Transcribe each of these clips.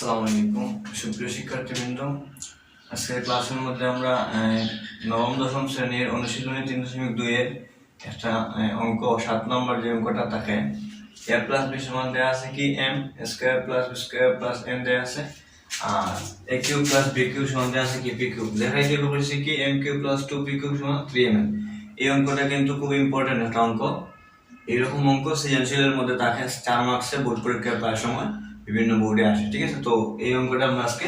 আসসালামু আলাইকুম সুপ্রিয় শিক্ষার্থীবৃন্দ, আজকের ক্লাসের মধ্যে আমরা নবম দশম শ্রেণীর অনুশীলনী 3.2 এর একটা অঙ্ক 7 নম্বর যে অঙ্কটা থাকে a প্লাস b সমান দেয়া আছে কি m square plus b square plus n দেয়া আছে, আর a cube plus b cube সমান দেয়া আছে কি p কিউব। দেখাই দিব বলেছি কি m cube plus 2p cube সমান 3m। এই অঙ্কটা কিন্তু খুব ইম্পর্টেন্ট একটা অঙ্ক। এইরকম অঙ্ক সৃজনশীলের মধ্যে থাকে 4 মার্কসে বোর্ড পরীক্ষায় প্রায় সময় বিভিন্ন বোর্ডে আসে, ঠিক আছে। তো এই অঙ্কটা আমরা আজকে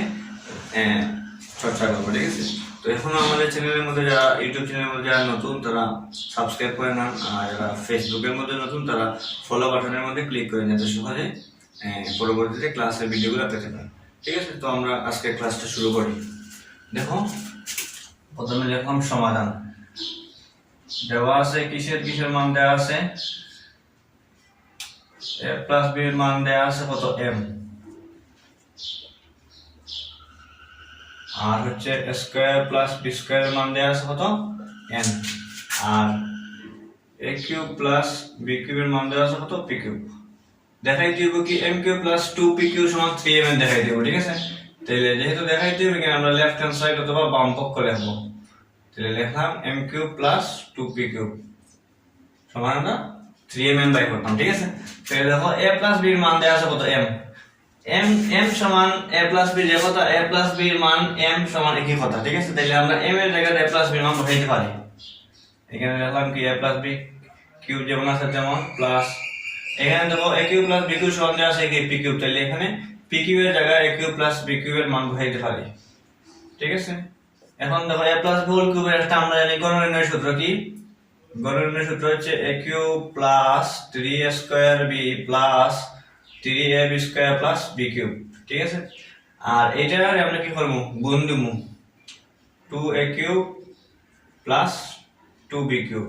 চর্চা করবো, ঠিক আছে। তো এখনো আমাদের চ্যানেলের মধ্যে যারা ইউটিউব চ্যানেলের মধ্যে যারা নতুন তারা সাবস্ক্রাইব করে নেন, আর যারা ফেসবুকের মধ্যে নতুন তারা ফলো বাটনের মধ্যে ক্লিক করে যাতে সহজে পরবর্তীতে ক্লাসের ভিডিওগুলো পেতে পারেন, ঠিক আছে। তো আমরা আজকে ক্লাসটা শুরু করি। দেখো প্রথমে দেখলাম সমাধান দেওয়া আছে, কিসের মান দেওয়া আছে, a প্লাস b এর মান দেওয়া আছে কত m, আর হচ্ছে স্কয়ার প্লাস b স্কয়ার এর মান দেওয়া আছে কত n, আর a cube plus b cube এর মান দেওয়া আছে কত p কিউব। দেখাই দিব কি m cube plus 2p cube সমান 3m দেখাই দিব, ঠিক আছে। তাহলে যেহেতু দেখাই দিব কি আমরা লেফট হ্যান্ড সাইড অথবা বাম পক্ষ লিখব, তাহলে লিখলাম m cube plus 2p cube সমান না 3m বাই করতাম, ঠিক আছে। তাহলে দেখো a প্লাস b এর মান দেওয়া আছে কত m সমান a প্লাস b যে কথা a প্লাস b এর মান m সমান একই কথা, ঠিক আছে। তাহলে আমরা m এর জায়গায় a প্লাস b এর মান বসাইতে পারি। এখানে লিখলাম কি a প্লাস b কিউব যেমন আছে তেমন প্লাস এখানে দেখো a cube plus b cube সমান দেওয়া আছে কি p কিউব, তাহলে এখানে p কিউব এর জায়গায় a cube plus b cube এর মান বসাইতে পারি, ঠিক আছে। এখন দেখো a plus b whole cube এর একটা আমরা জানি গণনির্ণয় সূত্র কি, গণনির্ণয় সূত্র হচ্ছে a cube plus 3a square b plus 3ab square plus b cube, ঠিক আছে। আর এইটার আমরা কি করব, গুণ দেব 2a cube plus 2b cube.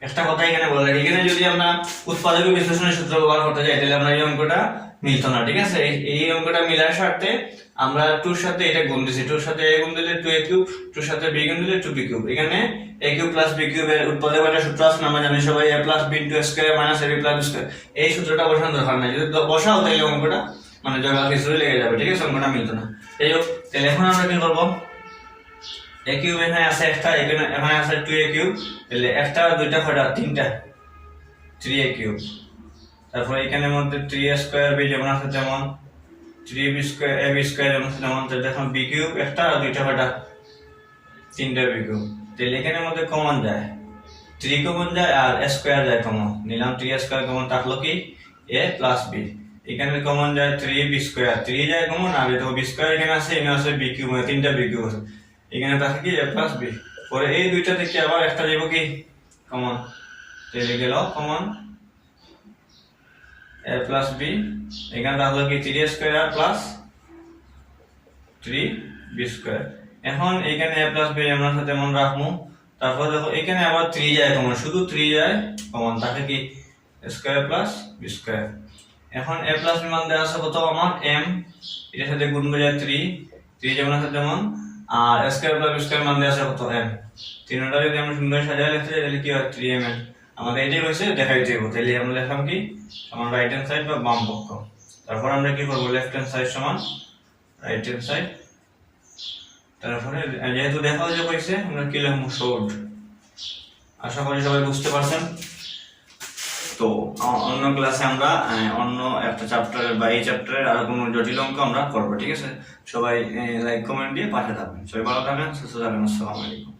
একটা কথা এখানে বলে রাখি, এখানে যদি আমরা উৎপাদক বিশ্লেষণের সূত্র ব্যবহার করতে যাই তাহলে আমরা এই অঙ্কটা মিলতো না, ঠিক আছে। এই অঙ্কটা মিলার স্বার্থে আমরা 2 এর সাথে এটা গুণ দিছি, 2 এর সাথে a গুণ দিলে 2a কিউব, 2 এর সাথে b গুণ দিলে 2b কিউব। এখানে a cube plus b cube এর উৎপাদক একটা সূত্র আছে আমরা জানি সবাই, a plus b into square minus ab plus b square. এই সূত্রটা বসানোর দরকার নাই, যদি বসাও তাহলে অঙ্কটা মানে জায়গা কিছুই লেগে যাবে, ঠিক আছে, অঙ্কটা মিলতো না। এই তাহলে এখন আমরা কি করব, a কিউব এখানে আছে একটা, এখানে আছে 2a কিউব, তাহলে একটা দুইটা কয়টা তিনটা 3a কিউব। তারপর এখানে মধ্যে 3a স্কয়ার b যেমন আছে তেমন 3b স্কয়ার ab স্কয়ার যেমন আছে তেমন, তাহলে দেখো b কিউব একটা আর দুইটা কয়টা তিনটা b কিউব। তাহলে এখানে মধ্যে কমন যায় 3 কমন যায় আর স্কয়ার যায় কমন, নিলাম 3a স্কয়ার কমন থাকলো কি a প্লাস b। এখানে কমন যায় 3b স্কয়ার, 3 যায় কমন, আর দেখো b স্কয়ার এখানে আছে, এখানে আছে b কিউব, মানে তিনটা b কিউব আছে। এখানে থাকে কি a প্লাস b, পরে এই দুইটা থেকে আবার একটা যাব কি কমন, তাহলে গেল কমন a প্লাস b, এখানে থাকলো কি 3a square plus 3b square. এখন এখানে a প্লাস b এমন আছে তেমন রাখমু। তারপর দেখো এখানে আবার 3 যায় কমন, শুধু 3 যায় কমন, থাকে কি স্কয়ার প্লাস b স্কয়ার। এখন a প্লাস b মান দেওয়া আছে কত আমার m, এর সাথে গুণ হয়ে যায় 3 যেমন আছে তেমন, আর স্কয়ার প্লাস b স্কয়ার মান দেওয়া আছে কত m। তিনটা যদি আমরা সুন্দর সাজিয়ে লিখতে যাই তাহলে কি হয় 3m। আমাদের এটাই হইছে দেখাই দেব, তাহলে আমরা লিখলাম কি সমান রাইট হ্যান্ড সাইড বা বাম পক্ষ। তারপর আমরা কি করব, লেফট হ্যান্ড সাইড সমান রাইট হ্যান্ড সাইড। তারপরে যেহেতু দেখা যে হইছে আমরা কি লিখব সল্ভ। আশা করি সবাই বুঝতে পারছেন। তো অন্য ক্লাসে আমরা অন্য একটা চ্যাপ্টারের বা এই চ্যাপ্টারের আরো কোনো জটিল অঙ্ক আমরা করব, ঠিক আছে। সবাই লাইক কমেন্ট দিয়ে পাশে থাকবেন। সবাই ভালো থাকবেন, সুস্থ থাকবেন। আসসালামু আলাইকুম।